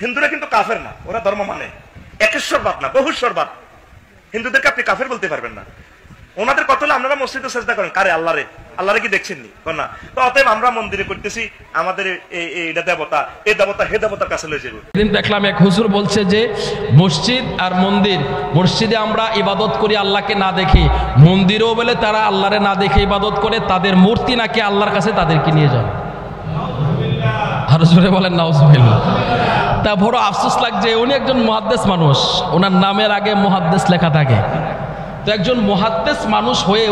হিন্দুরা কিন্তু কাফের না, ওরা ধর্ম মানে একেশ্বরবাদ না, বহুশ্বরবাদ। হিন্দুদেরকে আপনি কাফের বলতে পারবেন না। ওনাদের কথা হলো আপনারা মসজিদে সেজদা করেন, কারে? আল্লাহরে। আল্লাহরে কি দেখছেননি? না। তো অতএব আমরা মন্দিরে করতেছি, আমাদের এইটা দেবতা, এই দেবতা হে দেবতার কাছে লয়ে যাবে। দিন দেখলাম এক হুজুর বলছে যে মসজিদ আর মন্দির, মসজিদে আমরা ইবাদত করি আল্লাহকে না দেখে, মন্দিরেও বলে তারা আল্লাহরে না দেখে ইবাদত করে, তাদের মূর্তি নাকি আল্লাহর কাছে তাদেরকে নিয়ে যাবে। আরো জোরে বলেন নাউজুবিল্লাহ। তা বড় আফসোস লাগছে, উনি একজন মুহাদ্দিস মানুষ, ওনার নামের আগে মুহাদ্দিস লেখা থাকে। তো একজন মুহাদ্দিস মানুষ হয়ে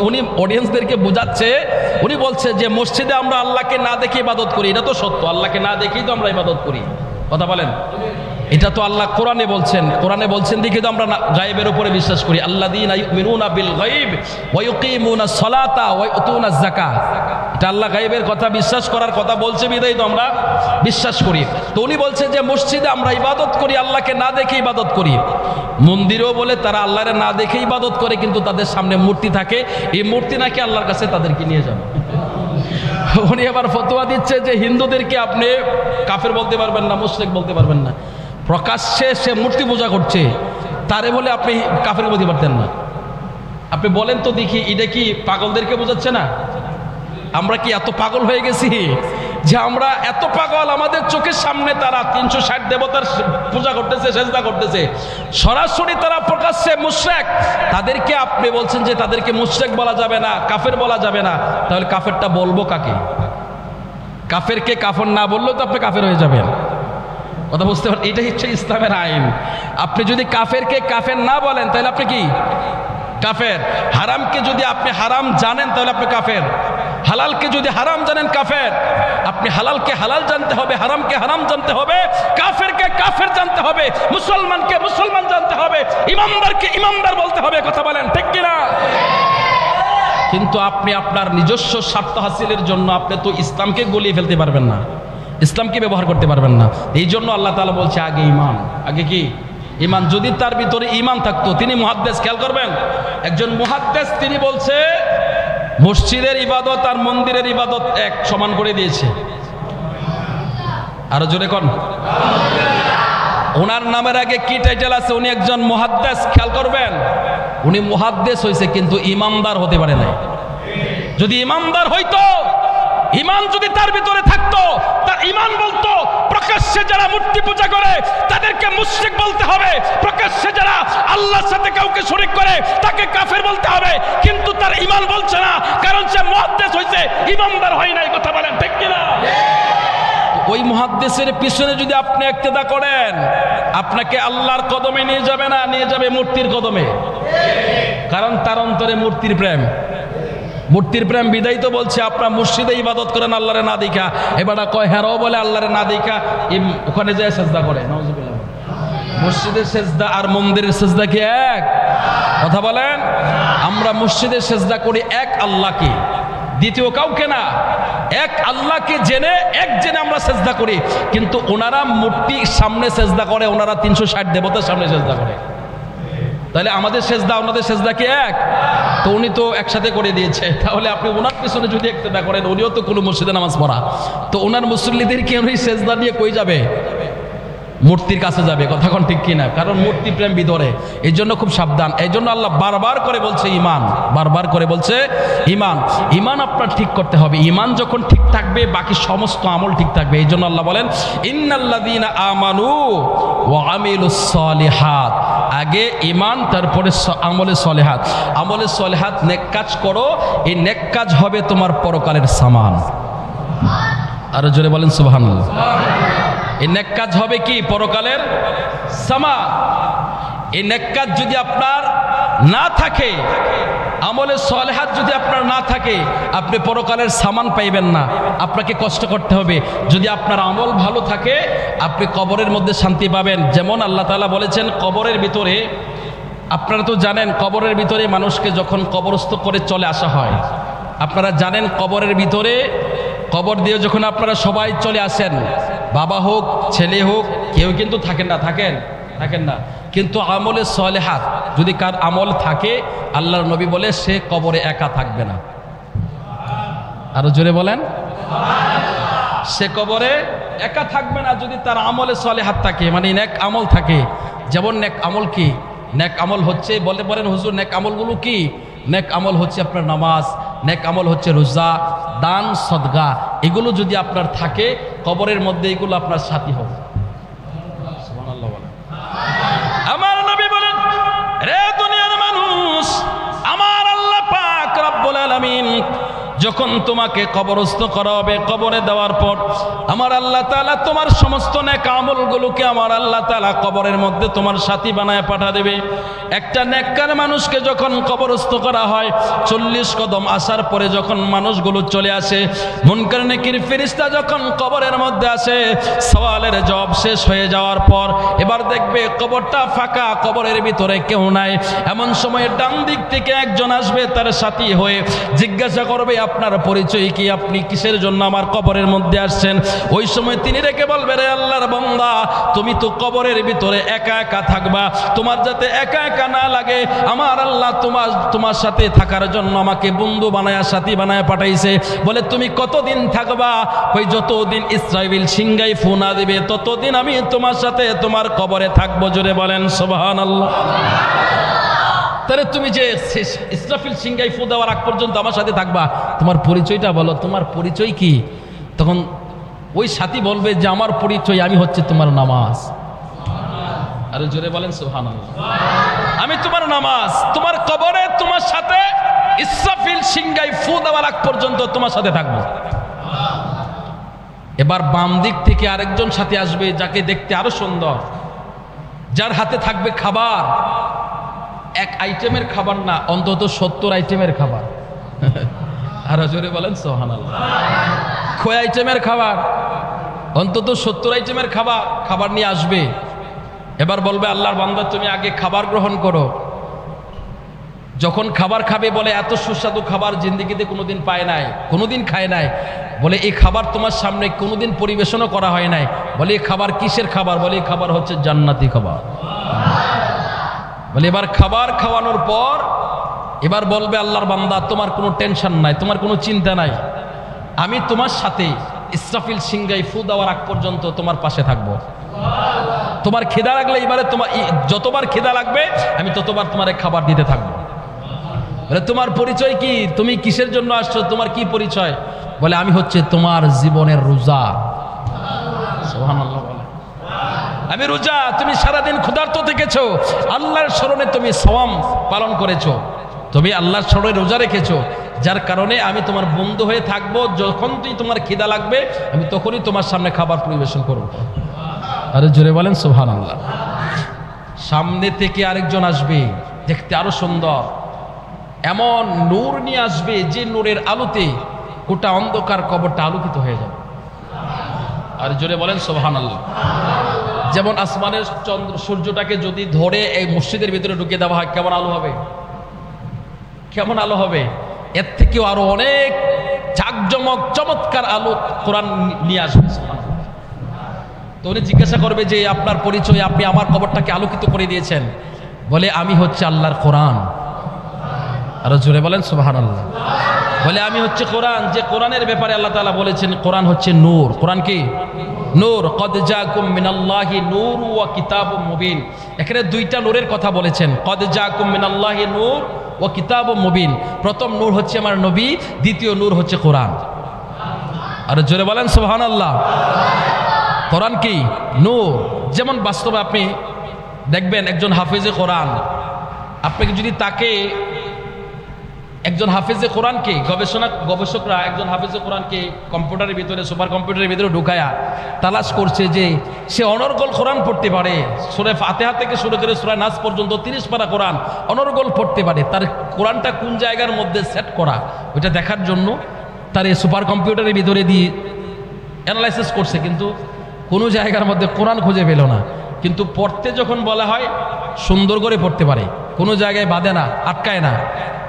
উনি অডিয়েন্সদেরকে বোঝাচ্ছে, উনি বলছে যে মসজিদে আমরা আল্লাহকে না দেখে ইবাদত করি। এটা তো সত্য, আল্লাহকে না দেখেই তো আমরা ইবাদত করি। কথা বলেন, এটা তো আল্লাহ কোরআনে বলছেন দেখে তো আমরা গায়েবের উপরে বিশ্বাস করি। আল্লাযীনা ইউমিনুনা বিল গায়ব ওয়া ইউকিমুনাস সালাতা ওয়া ইউতুনাজ যাকাত। এটা আল্লাহ গায়েবের কথা বিশ্বাস করার কথা বলছে বিধায় তো আমরা বিশ্বাস করি। তো উনি বলছে যে মসজিদে আমরা ইবাদত করি, আল্লাহকে না দেখে ইবাদত করি। মন্দিরেও বলে তারা আল্লাহরে না দেখে ইবাদত করে, কিন্তু তাদের সামনে মূর্তি থাকে, এই মূর্তি নাকি আল্লাহর কাছে তাদেরকে নিয়ে যাবে। উনি আবার ফতোয়া দিচ্ছে যে হিন্দুদেরকে আপনি কাফের বলতে পারবেন না, মুশরিক বলতে পারবেন না। প্রকাশ্যে সে মূর্তি পূজা করছে, তারে বলে আপনি কাফের বলতে পারতেন না। আপনি বলেন তো দেখি, এটা কি পাগলদেরকে বোঝাচ্ছে না? আমরা কি এত পাগল হয়ে গেছি যে আমরা এত পাগল, আমাদের চোখের সামনে তারা 360 দেবতার পূজা করতেছে, সেজদা করতেছে, সরাসরি তারা প্রকাশ্যে মুশরিক। তাদেরকে আপনি বলছেন যে তাদেরকে মুশরিক বলা যাবে না, কাফের বলা যাবে না। তাহলে কাফেরটা বলবো কাকে? কাফেরকে কাফের না বললেও তো আপনি কাফের হয়ে যাবেন। কথা বুঝতে পারেন? এটাই হচ্ছে ইসলামের আইন। আপনি যদি কাফেরকে কাফের না বলেন তাহলে আপনি কি? কাফের। হারামকে যদি আপনি হারাম জানেন তাহলে আপনি কাফের। হালালকে যদি হারাম জানেন কাফের। আপনি হালালকে হালাল জানতে হবে, হারামকে হারাম জানতে হবে, কাফেরকে কাফের জানতে হবে, মুসলমানকে মুসলমান জানতে হবে, ইমানদারকে ইমানদার বলতে হবে। কথা বলেন ঠিক কিনা? কিন্তু আপনি আপনার নিজস্ব স্বার্থ হাসিলের জন্য আপনি তো ইসলামকে গলিয়ে ফেলতে পারবেন না, ইসলামকে ব্যবহার করতে পারবেন না। এই জন্য আল্লাহ তাআলা বলছে আগে ঈমান। আগে কি? ঈমান। যদি তার ভিতরে ঈমান থাকতো, তিনি মুহাদ্দিস, খেয়াল করবেন, একজন মুহাদ্দিস তিনি বলছে মসজিদের ইবাদত আর মন্দিরের ইবাদত এক সমান করে দিয়েছে। আরো জোরে কোন? ওনার নামের আগে কি টাইটেল আছে? উনি একজন মুহাদ্দিস। খেয়াল করবেন, উনি মুহাদ্দিস হয়েছে কিন্তু ইমানদার হতে পারে নাই। যদি ইমানদার হইতো, ঈমান যদি তার ভিতরে থাকতো, তার ঈমান বলতো প্রকাশ্যে যারা মূর্তি পূজা করে তাদেরকে মুশরিক বলতে হবে, প্রকাশ্যে যারা আল্লাহর সাথে কাউকে শরীক করে তাকে কাফের বলতে হবে। কিন্তু তার ঈমান বলছে না, কারণ সে মুহাদ্দিস হইছে, ইমানদার হয় নাই। কথা বলেন ঠিক কিনা? ওই মুহাদ্দিসের পিছনে যদি আপনি ইক্তেদা করেন, আপনাকে আল্লাহর কদমে নিয়ে যাবে না, নিয়ে যাবে মূর্তির কদমে। কারণ তার অন্তরে মূর্তির প্রেম। মূর্তির প্রেম বিদায় তো বলছে আপনার মসজিদে ইবাদত করেন আল্লাহরে না দেখা। এবার কয় হেরাও বলে আল্লাহরে না দেখা ওখানে যায় সেজদা করে। নাউজুবিল্লাহ। মসজিদের সেজদা আর মন্দিরের সেজদা কি এক? কথা বলেন। আমরা মসজিদের সেজদা করি এক আল্লাহকে, দ্বিতীয় কাউকে না। এক আল্লাহকে জেনে আমরা সেজদা করি। কিন্তু ওনারা মূর্তির সামনে সেজদা করে, ওনারা 360 দেবতার সামনে সেজদা করে। তাহলে আমাদের সেজদা ওনাদের সেজদা কি এক? তো উনি তো একসাথে করে দিয়েছে। তাহলে আপনি ওনার পিছনে যদি ইক্তেদা করেন, উনিও তো কোনো মসজিদে নামাজ পড়া, তো ওনার মুসল্লিদেরকে উনি সেজদা দিয়ে কই যাবে? মূর্তির কাছে যাবে। কথা কোন ঠিক কিনা? কারণ মূর্তি প্রেম ভিতরে। এই জন্য খুব সাবধান। এই জন্য আল্লাহ বারবার করে বলছে ঈমান, বারবার করে বলছে ঈমান। ঈমান আপনার ঠিক করতে হবে। ঈমান যখন ঠিক থাকবে বাকি সমস্ত আমল ঠিক থাকবে। এই জন্য আল্লাহ বলেন ইন্নাল্লাযীনা আমানু ওয়া আমিলুস সালিহাত। আগে ঈমান, তারপরে আমলে সলিহাত। আমলে সলিহাত, নেক কাজ করো, এই নেক কাজ হবে তোমার পরকালের সামান। আরো জোরে বলেন সুবহানাল্লাহ। এই নেক কাজ হবে কি? পরকালের সামান। এই নেক কাজ যদি আপনার না থাকে, আমলে সলিহাত যদি আপনার না থাকে, আপনি পরকালের সামান পাইবেন না, আপনাকে কষ্ট করতে হবে। যদি আপনার আমল ভালো থাকে, আপনি কবরের মধ্যে শান্তি পাবেন। যেমন আল্লাহ তাআলা বলেছেন কবরের ভিতরে, আপনারা তো জানেন কবরের ভিতরে মানুষকে যখন কবরস্থ করে চলে আসা হয়, আপনারা জানেন কবরের ভিতরে, কবর দিয়ে যখন আপনারা সবাই চলে আসেন, বাবা হোক ছেলে হোক, কেউ কিন্তু থাকেন না। কিন্তু আমলে সলিহাত যদি কার আমল থাকে, আল্লাহর নবী বলে সে কবরে একা থাকবে না। আরো জোরে বলেন, সে কবরে একা থাকবে না যদি তার আমলে সালেহাত থাকে, মানে নেক আমল থাকে। যেমন নেক আমল কি? নেক আমল হচ্ছে, বলতে পারেন হুজুর নেক আমলগুলো কি? নেক আমল হচ্ছে আপনার নামাজ, নেক আমল হচ্ছে রোজা, দান, সদকা। এগুলো যদি আপনার থাকে কবরের মধ্যে, এগুলো আপনার সাথী হবে। সুবহানাল্লাহ বলেন। আমার নবী বলেন, রে দুনিয়ার মানুষ, আমার আল্লাহ পাক রব্বুল আলামিন যখন তোমাকে কবরস্থ করা হবে, কবরে দেওয়ার পর আমার আল্লাহ তাআলা তোমার সমস্ত নেক আমলগুলোকে আমার আল্লাহ তাআলা কবরের মধ্যে তোমার সাথী বানায় পাঠা দেবে। একটা নেককার মানুষকে যখন কবরস্থ করা হয়, 40 কদম আসার পরে যখন মানুষগুলো চলে আসে, মুনকার নেকির ফেরেশতা যখন কবরের মধ্যে আসে, সওয়ালের জবাব শেষ হয়ে যাওয়ার পর এবার দেখবে কবরটা ফাঁকা, কবরের ভিতরে কেউ নাই। এমন সময় ডান দিক থেকে একজন আসবে তার সাথী হয়ে, জিজ্ঞাসা করবে আপনার পরিচয় কি, আপনি কিসের জন্য আমার কবরের মধ্যে আসছেন? ওই সময় তিনি রেখে বলবে, রে আল্লাহর বান্দা, তুমি তো কবরের ভিতরে একা একা থাকবা, তোমার যাতে একা একা না লাগে আমার আল্লাহ তোমার সাথে থাকার জন্য আমাকে বন্ধু বানায়া, সাথী বানায়া পাঠাইছে। বলে তুমি কতদিন থাকবা? ওই যতদিন ইসরাইল সিংগাই ফু না দিবে ততদিন আমি তোমার সাথে তোমার কবরে থাকবো। জোরে বলেন সুবহানাল্লাহ। তাহলে তুমি যে ইসরাফিল সিংগাই ফু দেওয়ার আগ পর্যন্ত আমার সাথে থাকবা, তোমার পরিচয়টা বলো, তোমার পরিচয় কি? তখন ওই সাথী বলবে যে আমার পরিচয়, আমি হচ্ছে তোমার নামাজ। আরে জোরে বলেন সুবহানাল্লাহ। আমি তোমার নামাজ, তোমার কবরে তোমার সাথে ইসরাফিল সিংগাই ফু দেওয়ার আগ পর্যন্ত তোমার সাথে থাকবো। এবার বাম দিক থেকে আরেকজন সাথী আসবে, যাকে দেখতে আরো সুন্দর, যার হাতে থাকবে খাবার। এক আইটেমের খাবার না, অন্তত 70 আইটেমের খাবার। আর জোরে বলেন সুবহানাল্লাহ। কয় আইটেমের খাবার? অন্তত 70 আইটেমের খাবার। খাবার নিয়ে আসবে, এবার বলবে আল্লাহর বান্দা তুমি আগে খাবার গ্রহণ করো। যখন খাবার খাবে বলে এত সুস্বাদু খাবার জিন্দেগিতে কোনোদিন পায় নাই, কোনোদিন খায় নাই। বলে এই খাবার তোমার সামনে কোনোদিন পরিবেশনও করা হয় নাই। বলে এই খাবার কিসের খাবার? বলে এই খাবার হচ্ছে জান্নাতি খাবার। বলে এবার খাবার খাওয়ানোর পর এবার বলবে আল্লাহর বান্দা তোমার কোনো টেনশন নাই, তোমার কোনো চিন্তা নাই, আমি তোমার সাথে ইসরাফিল সিংগাই ফু দেওয়ার আগ পর্যন্ত তোমার পাশে থাকবো। তোমার খিদা লাগলে এবারে তোমার যতবার খিদা লাগবে আমি ততবার তোমার খাবার দিতে থাকবো। বলে তোমার পরিচয় কি? তুমি কিসের জন্য আসছো? তোমার কি পরিচয়? বলে আমি হচ্ছে তোমার জীবনের রোজা। সুবহানাল্লাহ। আমি রোজা, তুমি সারাদিন ক্ষুধার্ত থেকেছো, আল্লাহর স্মরণে তুমি সাওয়াম পালন করেছো, তুমি আল্লাহর স্মরণে রোজা রেখেছো, যার কারণে আমি তোমার বন্ধু হয়ে থাকবো। যখন তোমার খিদা লাগবে আমি তখনই তোমার সামনে খাবার পরিবেশন করবো। আরে জোরে বলেন সুবহানাল্লাহ। সামনে থেকে আরেকজন আসবে, দেখতে আরো সুন্দর, এমন নূর নিয়ে আসবে যে নূরের আলোতে গোটা অন্ধকার কবরটা আলোকিত হয়ে যাবে। আর জোরে বলেন সুবহানাল্লাহ। যেমন আসমানের চন্দ্র সূর্যটাকে যদি ধরে এই মসজিদের ভিতরে ঢুকিয়ে দেওয়া হয়, কেমন আলো হবে? কেমন আলো হবে? এর থেকেও আরো অনেক জাকজমক চমৎকার আলো কোরআন নিয়ে আসবে। তো উনি জিজ্ঞাসা করবে যে আপনার পরিচয়, আপনি আমার কবরটাকে আলোকিত করে দিয়েছেন। বলে আমি হচ্ছে আল্লাহর কোরআন। আরো জোরে বলেন সুবহানাল্লাহ। বলে আমি হচ্ছে কোরআন, যে কোরআনের ব্যাপারে আল্লাহ তাআলা বলেছেন কোরআন হচ্ছে নূর। কোরআন কি? নূর। কদ জাকুম মিনাল্লাহি নূর ওয়া কিতাবুম মুবিন। এখানে দুইটা নূরের কথা বলেছেন। কদ জাকুম মিনাল্লাহি নূর ওয়া কিতাবুম মুবিন। প্রথম নূর হচ্ছে আমার নবী, দ্বিতীয় নূর হচ্ছে কোরআন। আর জোরে বলেন সুবহানাল্লাহ। কোরআন কি? নূর। যেমন বাস্তবে আপনি দেখবেন একজন হাফেজে কোরআন, আপনাকে যদি তাকে একজন হাফেজে কোরআনকে গবেষকরা একজন হাফেজে কোরআনকে কম্পিউটারের ভিতরে, সুপার কম্পিউটারের ভিতরে ঢুকায়া তালাশ করছে যে সে অনর্গল কোরআন পড়তে পারে, সূরা ফাতিহা থেকে শুরু করে সূরা নাস পর্যন্ত 30 পারা কোরআন অনর্গল পড়তে পারে, তার কোরআনটা কোন জায়গার মধ্যে সেট করা ওইটা দেখার জন্য তার এই সুপার কম্পিউটারের ভিতরে দিয়ে অ্যানালাইসিস করছে, কিন্তু কোনো জায়গার মধ্যে কোরআন খুঁজে পেল না। কিন্তু পড়তে যখন বলা হয় সুন্দর করে পড়তে পারে, কোনো জায়গায় বাঁধে না, আটকায় না।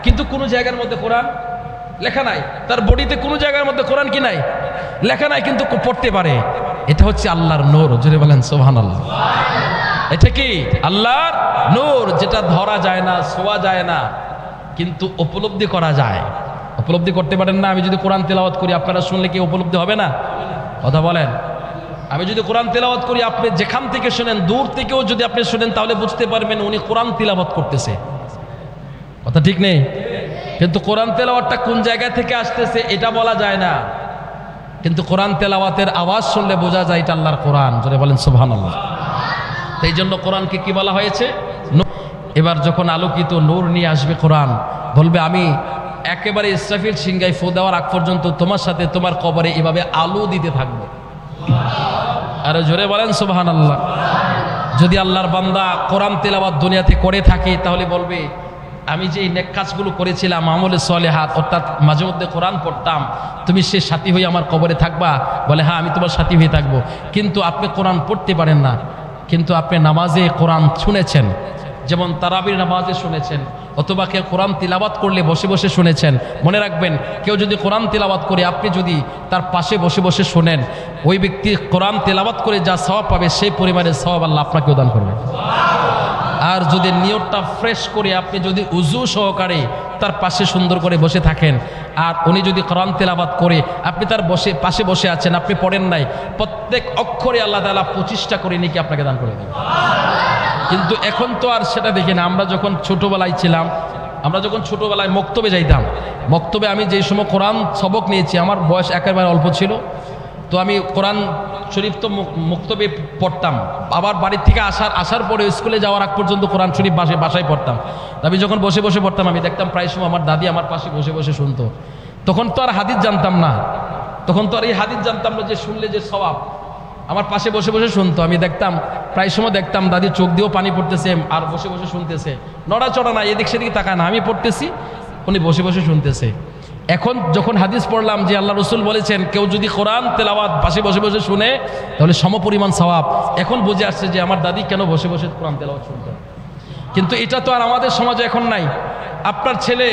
কিন্তু কোনো জায়গার মধ্যে কোরআন লেখা নাই, তার বডিতে কোনো জায়গার মধ্যে কোরআন কি নাই, লেখা নাই, কিন্তু পড়তে পারে। এটা হচ্ছে আল্লাহর নূর। জোরে বলেন সুবহানাল্লাহ। এটা কি? আল্লাহর নূর, যেটা ধরা যায় না, ছোঁয়া যায় না, কিন্তু উপলব্ধি করা যায়। উপলব্ধি করতে পারেন না? আমি যদি কোরআন তেলাওয়াত করি আপনারা শুনলে কি উপলব্ধি হবে না? কথা বলেন। আমি যদি কোরআন তেলাওয়াত করি, আপনি যেখান থেকে শোনেন, দূর থেকেও যদি আপনি শোনেন, তাহলে বুঝতে পারবেন উনি কোরআন তেলাওয়াত করতেছে। কথা ঠিক নেই? কিন্তু কোরআন তেলাওয়াতটা কোন জায়গা থেকে আসতেছে এটা বলা যায় না, কিন্তু কোরআন তেলাওয়াতের আওয়াজ শুনলে বোঝা যায় এটা আল্লাহর কোরআন। জোরে বলেন সুবহানাল্লাহ। এই জন্য কোরআনকে কি বলা হয়েছে? এবার যখন আলোকিত নূর নিয়ে আসবে কোরআন, বলবে আমি একেবারে ইসরাফিল সিংহায় ফু দেওয়ার আগ পর্যন্ত তোমার সাথে তোমার কবরে এভাবে আলো দিতে থাকবো। আরে জোরে বলেন সুবহানাল্লাহ। যদি আল্লাহর বান্দা কোরআন তেলাওয়াত দুনিয়াতে করে থাকে, তাহলে বলবে আমি যে নেক কাজগুলো করেছিলাম, আমলে সলেহাত, অর্থাৎ মাঝে মধ্যে কোরআন পড়তাম, তুমি সে সাথী হয়ে আমার কবরে থাকবা? বলে হ্যাঁ, আমি তোমার সাথী হয়ে থাকবো। কিন্তু আপনি কোরআন পড়তে পারেন না, কিন্তু আপনি নামাজে কোরআন শুনেছেন, যেমন তারাবির নামাজে শুনেছেন, অথবা কেউ কোরআন তিলাওয়াত করলে বসে বসে শুনেছেন। মনে রাখবেন, কেউ যদি কোরআন তিলাওয়াত করে আপনি যদি তার পাশে বসে বসে শোনেন, ওই ব্যক্তি কোরআন তিলাওয়াত করে যা সওয়াব পাবে সেই পরিমাণের সওয়াব আল্লাহ আপনাকেও দান করবে। আর যদি নিয়তটা ফ্রেশ করে আপনি যদি উজু সহকারে তার পাশে সুন্দর করে বসে থাকেন, আর উনি যদি কোরআন তেলাওয়াত করে আপনি তার পাশে বসে আছেন, আপনি পড়েন নাই, প্রত্যেক অক্ষরে আল্লাহ তাআলা 25টা করে নাকি আপনাকে দান করে দেবেন। কিন্তু এখন তো আর সেটা দেখি না। আমরা যখন ছোটবেলায় ছিলাম, আমরা যখন ছোটবেলায় মক্তবে যাইতাম, মক্তবে আমি যেই সময় কোরআন সবক নিয়েছি, আমার বয়স একেবারে অল্প ছিল, তো আমি কোরআন শরীফ তো মক্তবে পড়তাম, আবার বাড়ির থেকে আসার পরে স্কুলে যাওয়ার আগ পর্যন্ত কোরআন শরীফ বাসায় পড়তাম। আমি যখন বসে বসে পড়তাম, আমি দেখতাম প্রায় সময় আমার দাদি আমার পাশে বসে বসে শুনতো। তখন তো আর হাদিস জানতাম না, তখন তো আর এই হাদিস জানতাম না যে শুনলে যে সওয়াব। আমার পাশে বসে বসে শুনতো, আমি দেখতাম প্রায় সময় দেখতাম দাদি চোখ দিয়েও পানি পড়তেছে আর বসে বসে শুনতেছে, নড়াচড়া না, এদিক সেদিকে তাকায় না, আমি পড়তেছি উনি বসে বসে শুনতেছে। এখন যখন হাদিস পড়লাম যে আল্লাহ রসুল বলেছেন কেউ যদি কোরআন তেলাওয়াত পাশে বসে বসে শুনে তাহলে সমপরিমাণ সওয়াব, এখন বুঝে আসছে যে আমার দাদি কেন বসে বসে কোরআন তেলাওয়াত শুনতো। কিন্তু এটা তো আর আমাদের সমাজে এখন নাই। আপনার ছেলে,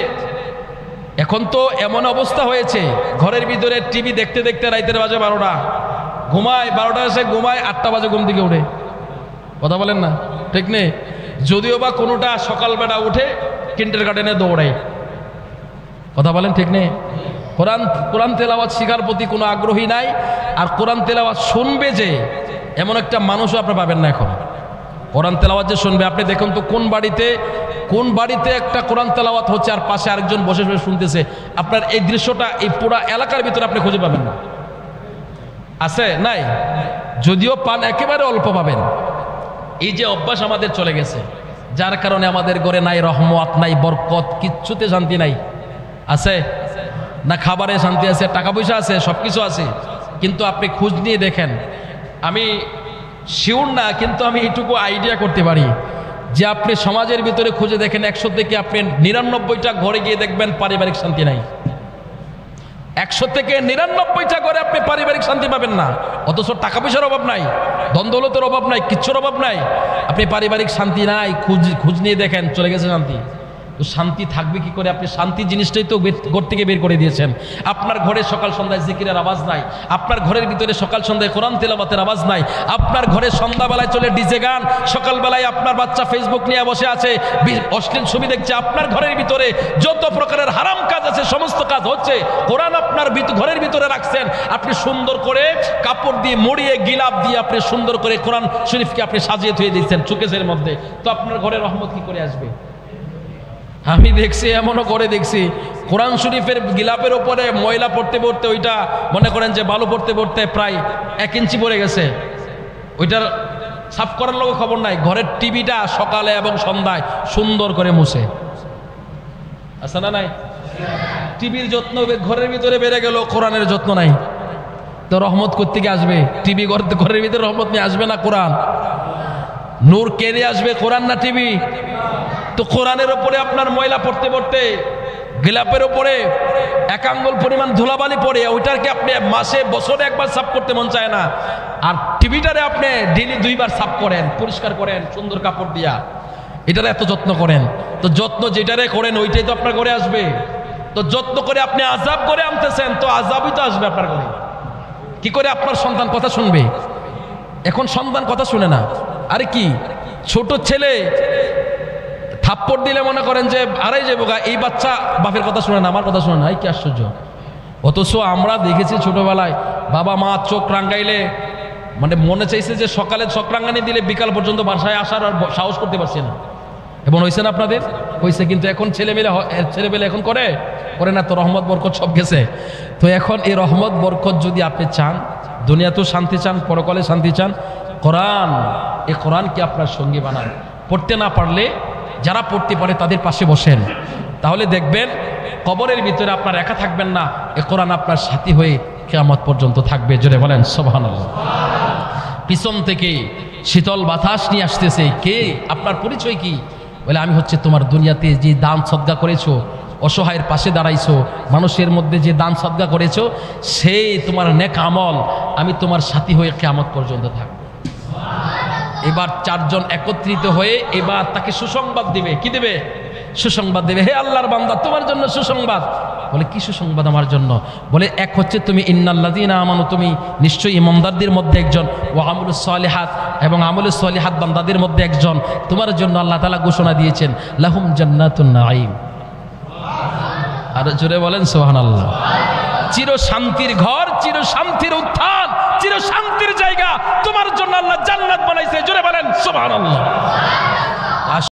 এখন তো এমন অবস্থা হয়েছে, ঘরের ভিতরে টিভি দেখতে দেখতে রাইতের বাজে 12টা, ঘুমায় 12টা এসে ঘুমায়, 8টা বাজে ঘুম থেকে উঠে। কথা বলেন না, ঠিক নেই? যদিও বা কোনোটা সকালবেলা উঠে কিন্ডারগার্টেনে দৌড়ায়। কথা বলেন, ঠিক নেই? কোরআন তেলাওয়াত শিখার প্রতি কোনো আগ্রহী নাই, আর কোরআন তেলাওয়াত শুনবে যে এমন একটা মানুষও আপনি পাবেন না এখন। কোরআন তেলাওয়াত যে শুনবে, আপনি দেখুন তো কোন বাড়িতে একটা কোরআন তেলাওয়াত হচ্ছে আর পাশে আরেকজন বসে বসে শুনতেছে, আপনার এই দৃশ্যটা এই পুরো এলাকার ভিতরে আপনি খুঁজে পাবেন না। আছে? নাই। যদিও পান, একেবারে অল্প পাবেন। এই যে অভ্যাস আমাদের চলে গেছে, যার কারণে আমাদের ঘরে নাই রহমত, নাই বরকত, কিচ্ছুতে শান্তি নাই। আছে না? খাবারে শান্তি আছে, টাকা পয়সা আছে, সব কিছু আছে, কিন্তু আপনি খোঁজ নিয়ে দেখেন, আমি শিওর না, কিন্তু আমি এইটুকু আইডিয়া করতে পারি যে আপনি সমাজের ভিতরে খুঁজে দেখেন, 100 থেকে আপনি 99টা ঘরে গিয়ে দেখবেন পারিবারিক শান্তি নাই। 100 থেকে 99টা ঘরে আপনি পারিবারিক শান্তি পাবেন না। অথচ টাকা পয়সার অভাব নাই, ধন দৌলতের অভাব নাই, কিচ্ছুর অভাব নাই, আপনি পারিবারিক শান্তি নাই, খোঁজ নিয়ে দেখেন চলে গেছে শান্তি। তো শান্তি থাকবে কি করে? আপনি শান্তি জিনিসটাই তো ঘর থেকে বের করে দিয়েছেন। আপনার ঘরে সকাল সন্ধ্যায় জিকিরের আওয়াজ নাই, আপনার ঘরের ভিতরে সকাল সন্ধ্যায় কোরআন তেলাওয়াতের আওয়াজ নাই, আপনার ঘরে সন্ধ্যাবেলায় চলে ডিজে গান, সকালবেলায় আপনার বাচ্চা ফেসবুক নিয়ে বসে আছে, অশ্লীল ছবি দেখছে। আপনার ঘরের ভিতরে যত প্রকারের হারাম কাজ আছে সমস্ত কাজ হচ্ছে। কোরআন আপনার ঘরের ভিতরে রাখছেন, আপনি সুন্দর করে কাপড় দিয়ে মুড়িয়ে গিলাপ দিয়ে আপনি সুন্দর করে কোরআন শরীফকে আপনি সাজিয়ে থুয়ে দিচ্ছেন চুকেসের মধ্যে, তো আপনার ঘরে রহমত কি করে আসবে? আমি দেখছি, এমনও করে দেখছি, কোরআন শরীফের গিলাপের ওপরে ময়লা পড়তে পড়তে, ওইটা মনে করেন যে বালু পড়তে পড়তে প্রায় 1 ইঞ্চি পড়ে গেছে, ওইটার সাফ করার লোক খবর নাই। ঘরের টিভিটা সকালে এবং সন্ধ্যায় সুন্দর করে মুছে। আছে না নাই? টিভির যত্ন ঘরের ভিতরে বেড়ে গেল, কোরআনের যত্ন নাই, তো রহমত করতে গিয়ে আসবে? টিভি ঘরের ভিতরে রহমত নিয়ে আসবে না কোরআন? নূর কে নিয়ে আসবে, কোরআন না টিভি? তো কোরআনের ওপরে আপনার ময়লা পড়তে পড়তে গিলাপের ওপরে 1 আঙ্গুল পরিমাণ ধুলাবালি পড়ে, ওইটাকে আপনি মাসে বছরে একবার সাফ করতে মন চায় না, আর টিভিটারে আপনি ডেইলি 2 বার সাফ করেন, পরিষ্কার করেন সুন্দর কাপড় দিয়া, এটারে এত যত্ন করেন। তো যত্ন যেটারে করেন ওইটাই তো আপনার ঘরে আসবে। তো যত্ন করে আপনি আযাব করে আনতেছেন, তো আযাবই তো আসবে আপনার ঘরে। কি করে আপনার সন্তান কথা শুনবে? এখন সন্তান কথা শুনে না। আরে কি, ছোট ছেলে থাপ্পড় দিলে মনে করেন যে আড়াই যাবো গা, এই বাচ্চা বাপের কথা শুনে না, আমার কথা শুনে না, এই কি আশ্চর্য। অথচ আমরা দেখেছি ছোটবেলায় বাবা মা চোখ রাঙ্গাইলে মানে মনে চাইছে যে সকালে চক্রাঙ্গানি দিলে বিকাল পর্যন্ত বাসায় আসার আর সাহস করতে পারছে না। এবং হয়েছে না আপনাদের? হয়েছে। কিন্তু এখন ছেলেমেলে এখন করে না তো, রহমত বরকত সব গেছে। তো এখন এই রহমত বরকত যদি আপনি চান, দুনিয়াতেও শান্তি চান, পরকালে শান্তি চান, কোরআন, এই কোরআনকে আপনার সঙ্গী বানান। পড়তে না পারলে যারা পড়তে পারে তাদের পাশে বসেন, তাহলে দেখবেন কবরের ভিতরে আপনার একা থাকবেন না, এই কোরআন আপনার সাথী হয়ে কিয়ামত পর্যন্ত থাকবে। জোরে বলেন সুবহানাল্লাহ। পিছন থেকে শীতল বাতাস নিয়ে আসতেছে, কে? আপনার পরিচয় কি? বলে আমি হচ্ছে তোমার দুনিয়াতে যে দান সদকা করেছো, অসহায়ের পাশে দাঁড়াইছো, মানুষের মধ্যে যে দান সদকা করেছো, সেই তোমার নেক আমল আমি তোমার সাথী হয়ে কিয়ামত পর্যন্ত থাকবো। এবার চারজন একত্রিত হয়ে এবার তাকে সুসংবাদ দিবে। কি দেবে? সুসংবাদ দেবে। হে আল্লাহর বান্দা, তোমার জন্য সুসংবাদ। বলে কি সুসংবাদ আমার জন্য? বলে এক হচ্ছে তুমি ইন্নাল্লাযীনা আমানু, তুমি নিশ্চয়ই ইমানদারদের মধ্যে একজন, ওয়া আমলুস সালিহাত, এবং আমলুস সালিহাত বান্দাদের মধ্যে একজন। তোমার জন্য আল্লাহ তাআলা ঘোষণা দিয়েছেন লাহুম জান্নাতুন নাঈম। আর জোরে বলেন সুবহানাল্লাহ। চির শান্তির ঘর, চির শান্তির উত্থান, চির শান্তির জায়গা তোমার জন্য আল্লাহ জান্নাত বানাইছে। জোরে বলেন সুবহানাল্লাহ।